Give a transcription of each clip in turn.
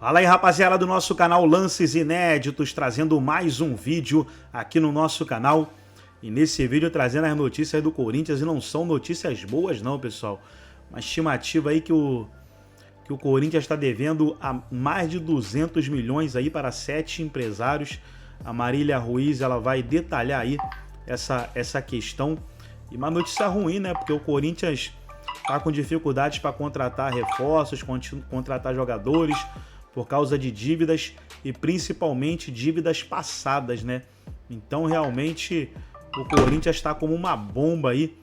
Fala aí, rapaziada do nosso canal Lances Inéditos, trazendo mais um vídeo aqui no nosso canal. E nesse vídeo trazendo as notícias do Corinthians, e não são notícias boas não, pessoal. Uma estimativa aí que o Corinthians está devendo a mais de 200 milhões aí para 7 empresários. A Marília Ruiz, ela vai detalhar aí essa questão. E uma notícia ruim, né? Porque o Corinthians está com dificuldades para contratar reforços, contratar jogadores, por causa de dívidas e principalmente dívidas passadas, né? Então realmente o Corinthians está como uma bomba aí,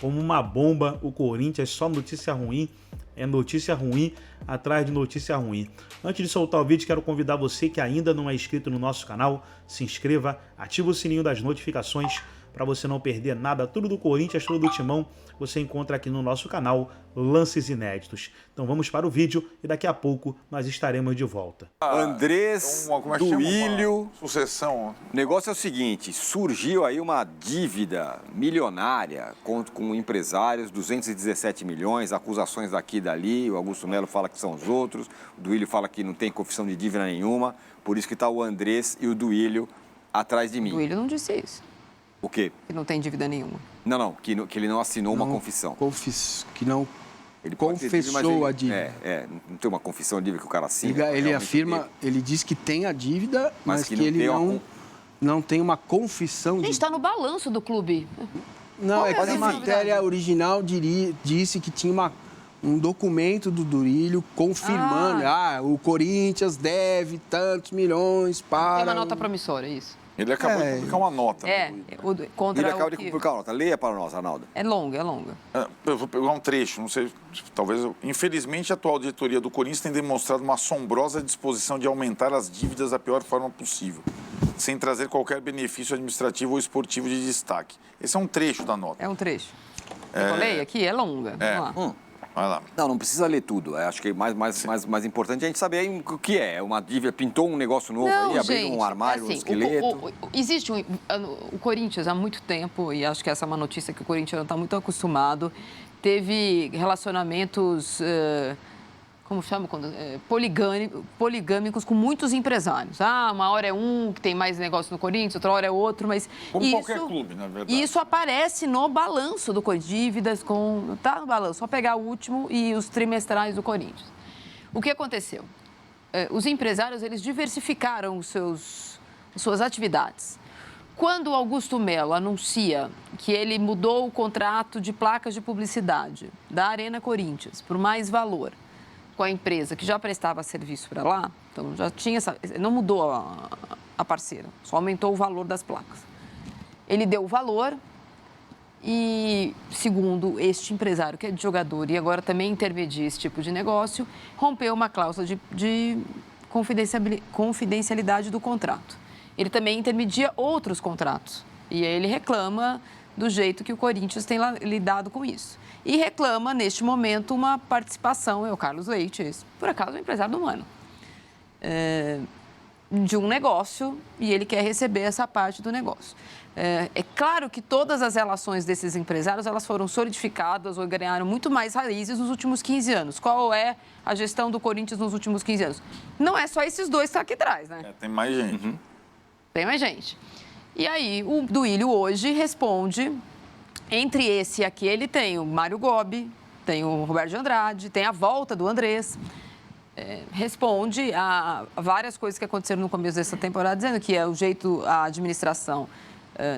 como uma bomba. O Corinthians, só notícia ruim, é notícia ruim atrás de notícia ruim. Antes de soltar o vídeo, quero convidar você que ainda não é inscrito no nosso canal, se inscreva, ativa o sininho das notificações para você não perder nada. Tudo do Corinthians, tudo do Timão, você encontra aqui no nosso canal Lances Inéditos. Então vamos para o vídeo e daqui a pouco nós estaremos de volta. Andrés, Duílio... Sucessão. O negócio é o seguinte, surgiu aí uma dívida milionária com empresários, 217 milhões, acusações daqui e dali, o Augusto Melo fala que são os outros, o Duílio fala que não tem confissão de dívida nenhuma, por isso que está o Andrés e o Duílio atrás de mim. O Duílio não disse isso. O quê? Que não tem dívida nenhuma. Não, que ele não assinou uma confissão. Que não Ele confessou a dívida. Não tem uma confissão de dívida que o cara assina. Ele afirma, ele diz que tem a dívida, mas que ele não tem uma confissão Gente, está no balanço do clube. Não, é que a matéria original disse que tinha um documento do Duílio confirmando, o Corinthians deve tantos milhões para... Tem uma nota promissória, é isso? Ele acabou de publicar uma nota. Ele acaba de publicar uma nota. Leia para nós, Arnaldo. É longa, é longa. Eu vou pegar um trecho, não sei, talvez... Infelizmente, a atual diretoria do Corinthians tem demonstrado uma assombrosa disposição de aumentar as dívidas da pior forma possível, sem trazer qualquer benefício administrativo ou esportivo de destaque. Esse é um trecho da nota. É um trecho. Eu leio aqui, é longa. Vamos lá. Vai lá. Não precisa ler tudo. Acho que mais importante é a gente saber aí o que é. Uma dívida, pintou um negócio novo aí, abriu um armário, um esqueleto. Existe o Corinthians há muito tempo, e acho que essa é uma notícia que o Corinthians não está muito acostumado, teve relacionamentos, como chama? Poligâmicos com muitos empresários. Uma hora é um que tem mais negócio no Corinthians, outra hora é outro, mas... Como qualquer clube, na verdade. E isso aparece no balanço do Corinthians, dívidas tá no balanço, só pegar o último e os trimestrais do Corinthians. O que aconteceu? Os empresários, eles diversificaram suas atividades. Quando o Augusto Melo anuncia que ele mudou o contrato de placas de publicidade da Arena Corinthians por mais valor, com a empresa que já prestava serviço para lá, então já tinha não mudou a parceira, só aumentou o valor das placas. Ele deu o valor e, segundo este empresário, que é de jogador e agora também intermedia esse tipo de negócio, rompeu uma cláusula de confidencialidade do contrato. Ele também intermedia outros contratos e aí ele reclama do jeito que o Corinthians tem lidado com isso. E reclama, neste momento, uma participação, é o Carlos Leite, por acaso é o empresário do ano, de um negócio, e ele quer receber essa parte do negócio. É claro que todas as relações desses empresários, elas foram solidificadas ou ganharam muito mais raízes nos últimos 15 anos. Qual é a gestão do Corinthians nos últimos 15 anos? Não é só esses dois que estão aqui atrás, né? Tem mais gente. Tem mais gente. E aí, o Duílio hoje responde... Entre esse e aquele tem o Mário Gobi, tem o Roberto de Andrade, tem a volta do Andrés. Responde a várias coisas que aconteceram no começo dessa temporada, dizendo que é o jeito, a administração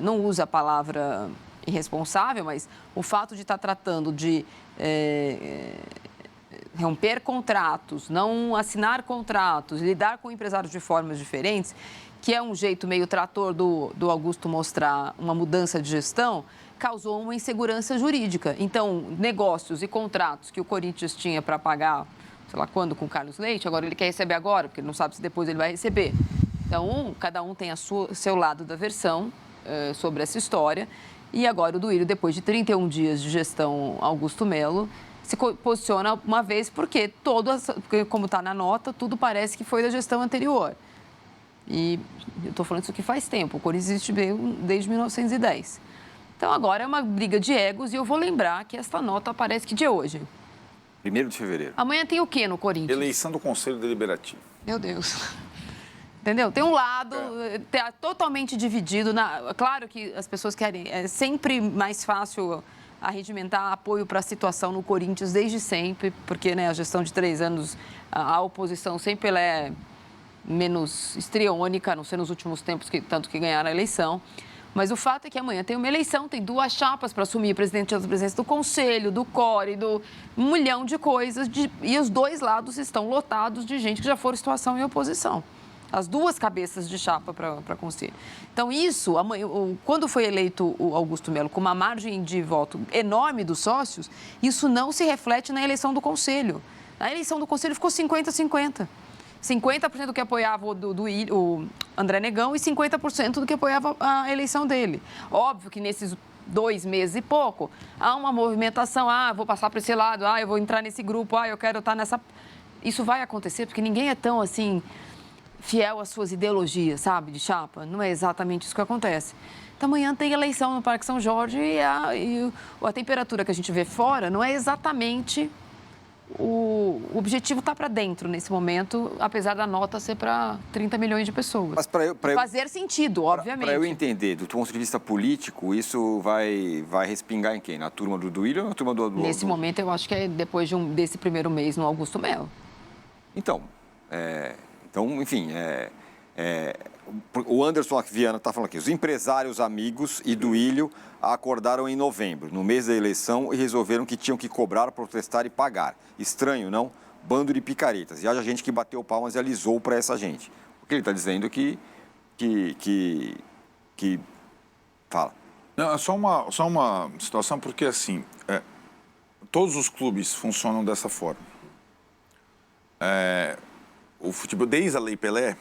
não usa a palavra irresponsável, mas o fato de estar tratando de romper contratos, não assinar contratos, lidar com empresários de formas diferentes, que é um jeito meio trator do Augusto mostrar uma mudança de gestão, causou uma insegurança jurídica. Então, negócios e contratos que o Corinthians tinha para pagar, sei lá quando, com o Carlos Leite, agora ele quer receber agora, porque ele não sabe se depois ele vai receber. Então, cada um tem seu lado da versão sobre essa história. E agora o Duílio, depois de 31 dias de gestão Augusto Melo, se posiciona uma vez, porque como está na nota, tudo parece que foi da gestão anterior. E eu estou falando isso aqui faz tempo, o Corinthians existe desde 1910. Então, agora é uma briga de egos e eu vou lembrar que esta nota aparece que dia é hoje? 1º de fevereiro. Amanhã tem o quê no Corinthians? Eleição do Conselho Deliberativo. Meu Deus. Entendeu? Tem um lado totalmente dividido. Claro que as pessoas querem... É sempre mais fácil arregimentar apoio para a situação no Corinthians desde sempre, porque, né, a gestão de 3 anos, a oposição sempre ela é menos histriônica, a não ser nos últimos tempos, tanto que ganharam a eleição. Mas o fato é que amanhã tem uma eleição, tem 2 chapas para assumir presidente e presidência do Conselho, do CORE, um milhão de coisas, e os 2 lados estão lotados de gente que já for em situação em oposição. As 2 cabeças de chapa para conseguir. Então, isso, quando foi eleito o Augusto Melo com uma margem de voto enorme dos sócios, isso não se reflete na eleição do Conselho. Na eleição do Conselho ficou 50-50. 50% do que apoiava o André Negão e 50% do que apoiava a eleição dele. Óbvio que nesses 2 meses e pouco, há uma movimentação, vou passar para esse lado, eu vou entrar nesse grupo, eu quero estar nessa... Isso vai acontecer porque ninguém é tão, assim... fiel às suas ideologias, sabe, de chapa. Não é exatamente isso que acontece. Então, amanhã tem eleição no Parque São Jorge e a temperatura que a gente vê fora não é exatamente... O objetivo está para dentro nesse momento, apesar da nota ser para 30 milhões de pessoas. Mas fazer sentido, obviamente. Para eu entender, do ponto de vista político, isso vai respingar em quem? Na turma do Duílio ou na turma do... Nesse momento, eu acho que é depois desse primeiro mês no Augusto Melo. Então, enfim, o Anderson Viana está falando aqui, os empresários amigos e Duílio acordaram em novembro, no mês da eleição, e resolveram que tinham que cobrar, protestar e pagar. Estranho, não? Bando de picaretas. E haja gente que bateu palmas e alisou para essa gente. Porque ele está dizendo que Fala. Não, é só uma situação, porque assim, todos os clubes funcionam dessa forma. O futebol, desde a Lei Pelé,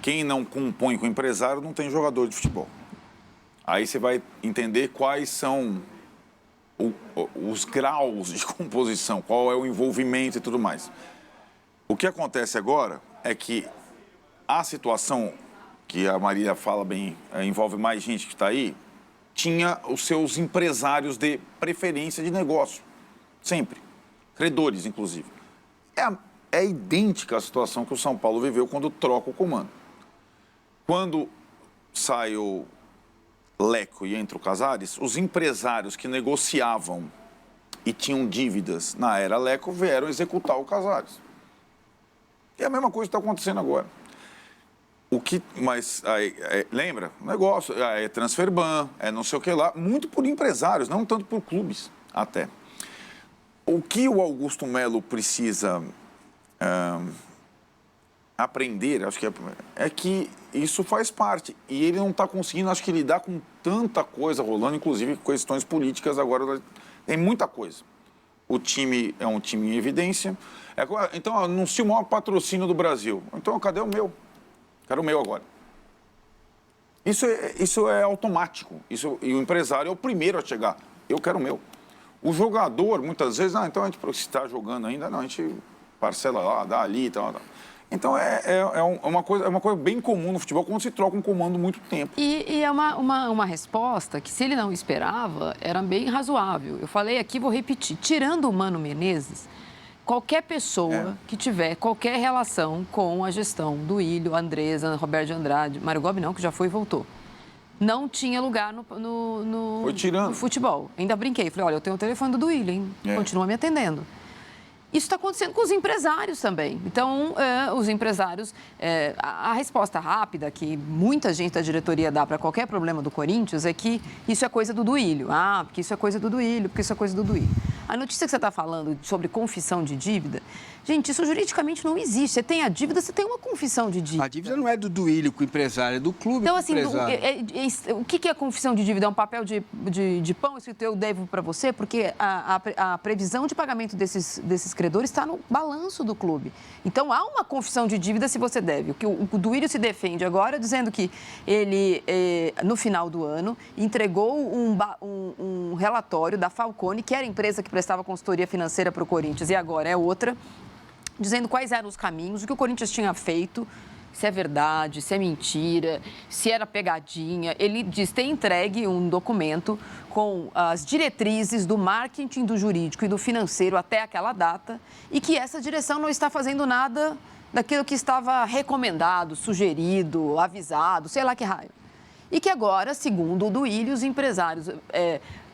quem não compõe com o empresário não tem jogador de futebol. Aí você vai entender quais são os graus de composição, qual é o envolvimento e tudo mais. O que acontece agora é que a situação, que a Maria fala bem, envolve mais gente que está aí, tinha os seus empresários de preferência de negócio, sempre, credores, inclusive. É idêntica a situação que o São Paulo viveu quando troca o comando. Quando sai o Leco e entra o Casares, os empresários que negociavam e tinham dívidas na era Leco vieram executar o Casares. E a mesma coisa está acontecendo agora. Lembra? O negócio é transferban, é não sei o que lá, muito por empresários, não tanto por clubes, até. O que o Augusto Melo precisa aprender, acho que é que isso faz parte. E ele não está conseguindo, acho que, lidar com tanta coisa rolando, inclusive questões políticas agora. Tem muita coisa. O time é um time em evidência. Então, anuncia o maior patrocínio do Brasil. Então, cadê o meu? Quero o meu agora. Isso é automático. E o empresário é o primeiro a chegar. Eu quero o meu. O jogador, muitas vezes, então a gente está jogando ainda, não, a gente parcela lá, dá ali e tal. Então, é uma coisa bem comum no futebol, quando se troca um comando muito tempo. E é uma resposta que, se ele não esperava, era bem razoável. Eu falei aqui, vou repetir. Tirando o Mano Menezes, qualquer pessoa que tiver qualquer relação com a gestão do Duílio, Andresa, Roberto de Andrade, Mário Gobi não, que já foi e voltou, não tinha lugar no futebol. Ainda brinquei. Falei, olha, eu tenho o telefone do Duílio, hein? Continua me atendendo. Isso está acontecendo com os empresários também. Então, os empresários... a resposta rápida que muita gente da diretoria dá para qualquer problema do Corinthians é que isso é coisa do Duílio. Porque isso é coisa do Duílio, porque isso é coisa do Duílio. A notícia que você está falando sobre confissão de dívida, gente, isso juridicamente não existe. Você tem a dívida, você tem uma confissão de dívida. A dívida não é do Duílio com o empresário, é do clube então, com o assim, empresário. o que é confissão de dívida? É um papel de pão escrito eu devo para você? Porque a previsão de pagamento desses credores está no balanço do clube. Então, há uma confissão de dívida se você deve. O Duílio se defende agora dizendo que ele, no final do ano, entregou um relatório da Falcone, que era a empresa que prestava consultoria financeira para o Corinthians, e agora é outra, dizendo quais eram os caminhos, o que o Corinthians tinha feito, se é verdade, se é mentira, se era pegadinha. Ele diz ter entregue um documento com as diretrizes do marketing, do jurídico e do financeiro até aquela data e que essa direção não está fazendo nada daquilo que estava recomendado, sugerido, avisado, sei lá que raio. E que agora, segundo o Duílio, os empresários,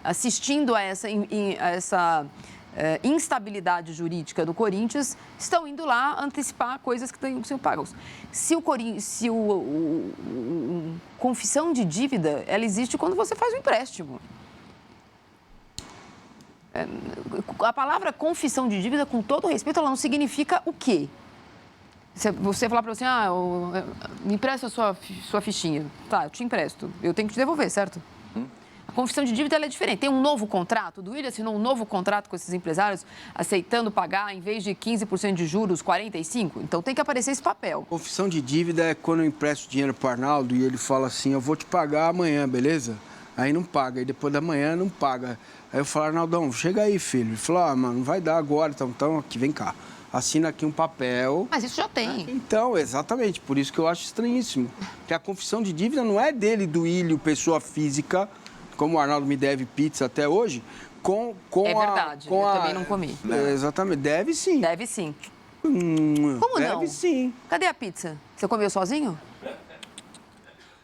assistindo a essa instabilidade jurídica do Corinthians, estão indo lá antecipar coisas que têm que ser pagas. Se confissão de dívida, ela existe quando você faz um empréstimo. A palavra confissão de dívida, com todo respeito, ela não significa o quê? Você falar para você, me empresta a sua fichinha. Tá, eu te empresto. Eu tenho que te devolver, certo? A confissão de dívida ela é diferente. Tem um novo contrato. O Duílio assinou um novo contrato com esses empresários, aceitando pagar, em vez de 15% de juros, 45%. Então tem que aparecer esse papel. Confissão de dívida é quando eu empresto dinheiro para o Arnaldo e ele fala assim, eu vou te pagar amanhã, beleza? Aí não paga. Aí depois da manhã não paga. Aí eu falo, Arnaldão, chega aí, filho. Ele falou, mano, não vai dar agora. Então aqui, vem cá. Assina aqui um papel. Mas isso já tem. Então, exatamente. Por isso que eu acho estranhíssimo. Que a confissão de dívida não é dele, Duílio, pessoa física, como o Arnaldo me deve pizza até hoje, com é verdade, eu também não comi. Exatamente. Deve sim. Deve sim. Como não? Deve sim. Cadê a pizza? Você comeu sozinho?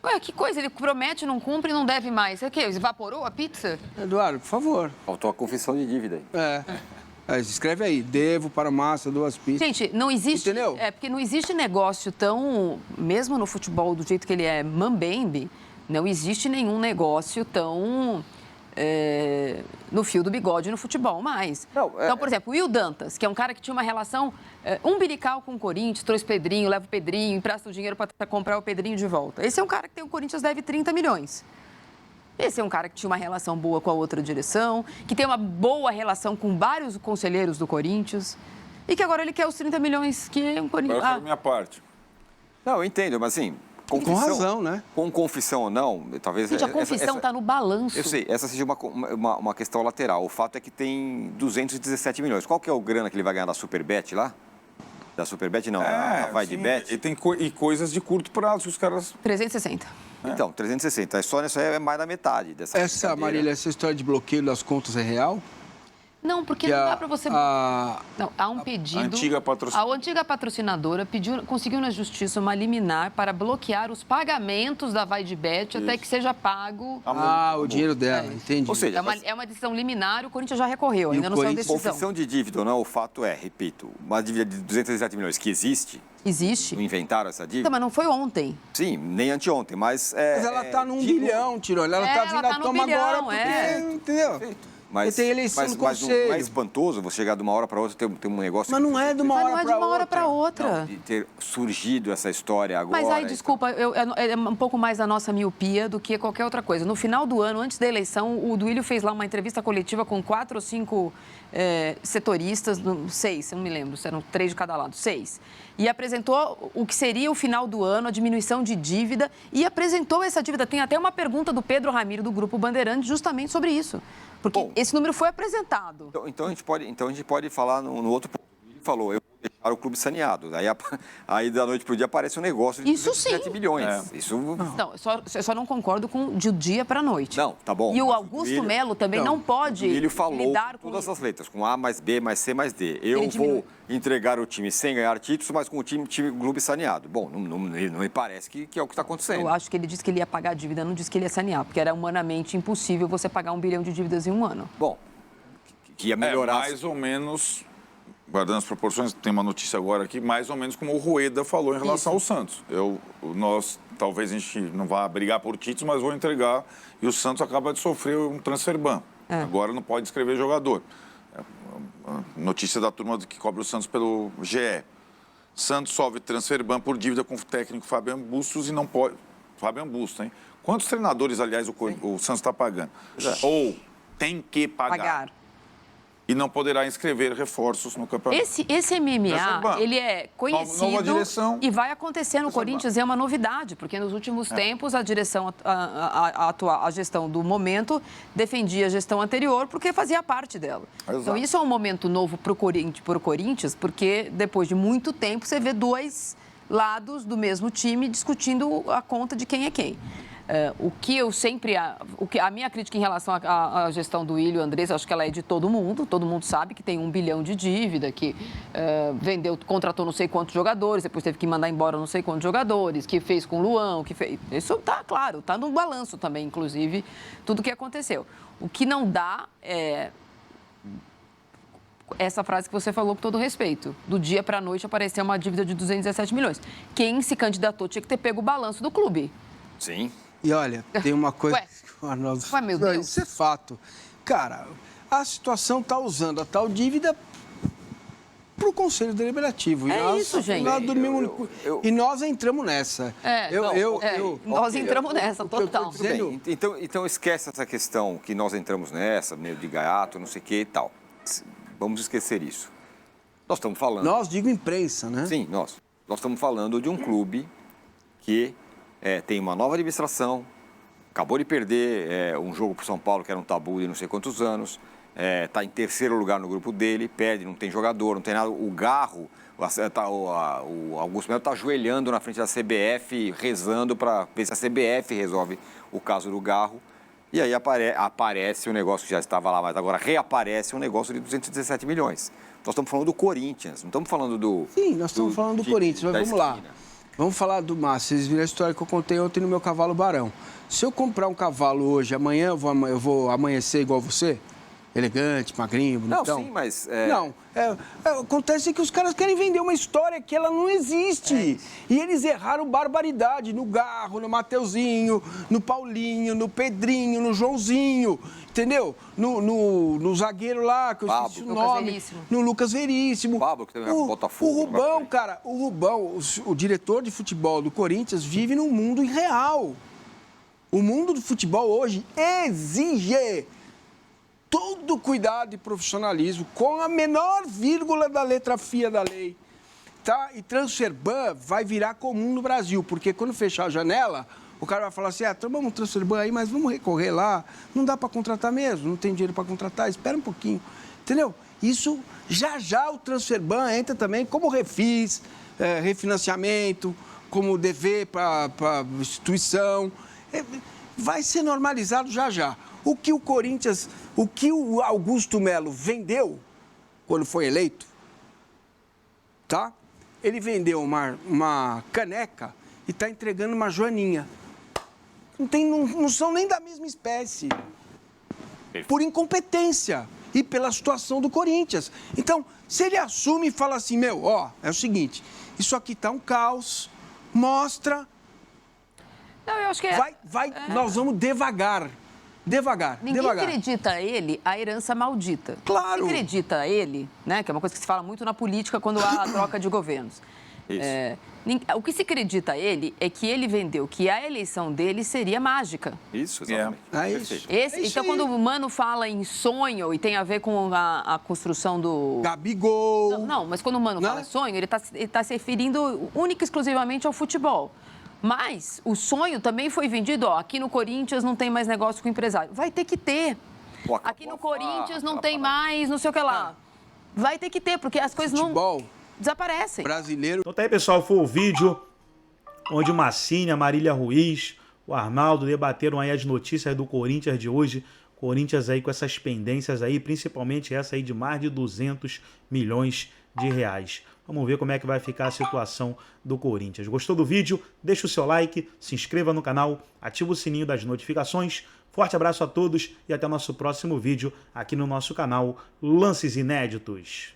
Ué, que coisa, ele promete, não cumpre e não deve mais. O quê? Evaporou a pizza? Eduardo, por favor. Faltou a confissão de dívida aí. Escreve aí, devo para Massa 2 pizzas. Gente, não existe... Entendeu? Porque não existe negócio tão... Mesmo no futebol, do jeito que ele é mambembe, não existe nenhum negócio tão... no fio do bigode no futebol mais. Então, por exemplo, o Will Dantas, que é um cara que tinha uma relação umbilical com o Corinthians, trouxe Pedrinho, leva o Pedrinho, empresta o dinheiro para comprar o Pedrinho de volta. Esse é um cara que tem o Corinthians deve 30 milhões. Esse é um cara que tinha uma relação boa com a outra direção, que tem uma boa relação com vários conselheiros do Corinthians e que agora ele quer os 30 milhões que é um Corinthians... Agora foi a minha parte. Não, eu entendo, mas assim... Com razão, né? Com confissão ou não, talvez... Gente, a confissão está no balanço. Eu sei, essa seja uma questão lateral. O fato é que tem 217 milhões. Qual que é o grana que ele vai ganhar da Superbet lá? Da Superbet, não, a Vai de Bet. E tem coisas de curto prazo que os caras... 360. Então, 360. Só nisso aí é mais da metade dessa Essa, Marília, essa história de bloqueio das contas é real? Não, porque não dá para você... Não, há um pedido... A antiga patrocinadora. A antiga patrocinadora conseguiu na justiça uma liminar para bloquear os pagamentos da Vai de Bet até que seja pago... o dinheiro dela, entendi. Ou seja, é uma decisão liminar, o Corinthians já recorreu, ainda não saiu decisão. Confissão de dívida ou não, o fato é, repito, uma dívida de 217 milhões que existe... Existe. Não inventaram essa dívida? Então, mas não foi ontem. Sim, nem anteontem, mas... Mas ela está num bilhão, Tirone. Ela está vindo à toma agora porque... Entendeu? Perfeito. Mas tem eleição no conselho. Não é espantoso você chegar de uma hora para outra ter um negócio... Mas não é de uma hora para outra. Não, de ter surgido essa história agora... Mas aí, desculpa, é um pouco mais da nossa miopia do que qualquer outra coisa. No final do ano, antes da eleição, o Duílio fez lá uma entrevista coletiva com 4 ou 5 setoristas, 6, eu não me lembro, eram 3 de cada lado, 6. E apresentou o que seria o final do ano, a diminuição de dívida, e apresentou essa dívida. Tem até uma pergunta do Pedro Ramiro, do Grupo Bandeirantes, justamente sobre isso. Porque esse número foi apresentado. Então a gente pode falar no outro ponto. Ele falou, eu vou deixar o clube saneado. Aí da noite para o dia aparece um negócio de 7 bilhões. Isso... Não, eu só não concordo com de dia para a noite. Não, tá bom. E o Augusto Melo também não pode lidar com... todas as letras, com A mais B mais C mais D. Eu vou entregar o time sem ganhar títulos, mas com o time clube saneado. Bom, não me parece que é o que está acontecendo. Eu acho que ele disse que ele ia pagar a dívida, não disse que ele ia sanear, porque era humanamente impossível você pagar 1 bilhão de dívidas em um ano. Bom, que ia melhorar... mais ou menos... Guardando as proporções, tem uma notícia agora aqui, mais ou menos como o Rueda falou em relação ao Santos. Talvez a gente não vá brigar por títulos, mas vou entregar. E o Santos acaba de sofrer um transfer ban. Agora não pode escrever jogador. Notícia da turma que cobre o Santos pelo GE. Santos sofre transfer ban por dívida com o técnico Fabian Bustos e não pode... Fabian Bustos, hein? Quantos treinadores, aliás, o Santos está pagando? Ou tem que pagar. E não poderá inscrever reforços no campeonato. Esse MMA, ele é conhecido nova direção, e vai acontecer no Corinthians, é uma novidade, porque nos últimos tempos a direção, a gestão do momento defendia a gestão anterior porque fazia parte dela. Exato. Então isso é um momento novo para o Corinthians, porque depois de muito tempo você vê 2 lados do mesmo time discutindo a conta de quem é quem. O que eu sempre... A minha crítica em relação à gestão do Willio e Andrés, acho que ela é de todo mundo sabe que tem 1 bilhão de dívida, que contratou não sei quantos jogadores, depois teve que mandar embora não sei quantos jogadores, que fez com o Luan, que fez... Isso tá claro, tá no balanço também, inclusive, tudo o que aconteceu. O que não dá é... essa frase que você falou com todo respeito. Do dia para a noite apareceu uma dívida de 217 milhões. Quem se candidatou tinha que ter pego o balanço do clube. Sim. E olha, tem uma coisa Ué. que o Arnaldo... Ué, meu Deus. Isso é fato. Cara, a situação está usando a tal dívida para o Conselho Deliberativo. Isso, gente. Nós dormimos e nós entramos nessa. Nós entramos nessa, total. Tudo bem. Então esquece essa questão que nós entramos nessa, meio de gaiato, não sei o que e tal. Vamos esquecer isso. Nós estamos falando... Nós, digo imprensa, né? Sim, nós estamos falando de um clube que tem uma nova administração, acabou de perder um jogo para o São Paulo, que era um tabu de não sei quantos anos, está em terceiro lugar no grupo dele, perde, não tem jogador, não tem nada. O Garro, o Augusto Melo está ajoelhando na frente da CBF, rezando para ver se a CBF resolve o caso do Garro. E aí aparece um negócio que já estava lá, mas agora reaparece um negócio de 217 milhões. Nós estamos falando do Corinthians, não estamos falando do... Sim, nós estamos falando do Corinthians, mas vamos lá. Vamos falar do Márcio. Vocês viram a história que eu contei ontem no meu cavalo Barão. Se eu comprar um cavalo hoje, amanhã eu vou amanhecer igual você? Elegante, magrinho, bonitão? Não, sim, mas... Não, acontece que os caras querem vender uma história que ela não existe. E eles erraram barbaridade no Garro, no Mateuzinho, no Paulinho, no Pedrinho, no Joãozinho, entendeu? No zagueiro lá, que eu esqueci o nome. No Lucas Veríssimo. Pablo, que também é Botafogo. O Rubão, cara, o diretor de futebol do Corinthians vive num mundo irreal. O mundo do futebol hoje exige todo cuidado e profissionalismo, com a menor vírgula da letra fia da lei. Tá? E Transferban vai virar comum no Brasil, porque quando fechar a janela, o cara vai falar assim, tomamos um Transferban aí, mas vamos recorrer lá, não dá para contratar mesmo, não tem dinheiro para contratar, espera um pouquinho, entendeu? Isso, já o Transferban entra também como refis, refinanciamento, como dever para instituição, vai ser normalizado já. O que o Corinthians, o que o Augusto Melo vendeu quando foi eleito, tá? Ele vendeu uma caneca e está entregando uma joaninha. Não são nem da mesma espécie. Por incompetência e pela situação do Corinthians. Então, se ele assume e fala assim, é o seguinte, isso aqui tá um caos, mostra... Não, eu acho que nós vamos devagar. Ninguém acredita a ele a herança maldita. Claro. Se acredita a ele, né, que é uma coisa que se fala muito na política quando há a troca de governos. Isso. O que se acredita a ele é que ele vendeu que a eleição dele seria mágica. Isso, exatamente. Então, quando o Mano fala em sonho e tem a ver com a construção do... Gabigol. Não, mas quando o Mano fala sonho, ele está se referindo única e exclusivamente ao futebol. Mas o sonho também foi vendido, aqui no Corinthians não tem mais negócio com empresário. Vai ter que ter. Aqui no Corinthians não tem mais, não sei o que lá. Vai ter que ter, porque as coisas não desaparecem. Brasileiro. Então tá aí, pessoal, foi o vídeo onde o Massini, a Marília Ruiz, o Arnaldo debateram aí as notícias do Corinthians de hoje. Corinthians aí com essas pendências aí, principalmente essa aí de mais de 200 milhões de reais. Vamos ver como é que vai ficar a situação do Corinthians. Gostou do vídeo? Deixa o seu like, se inscreva no canal, ativa o sininho das notificações. Forte abraço a todos e até o nosso próximo vídeo aqui no nosso canal Lances Inéditos.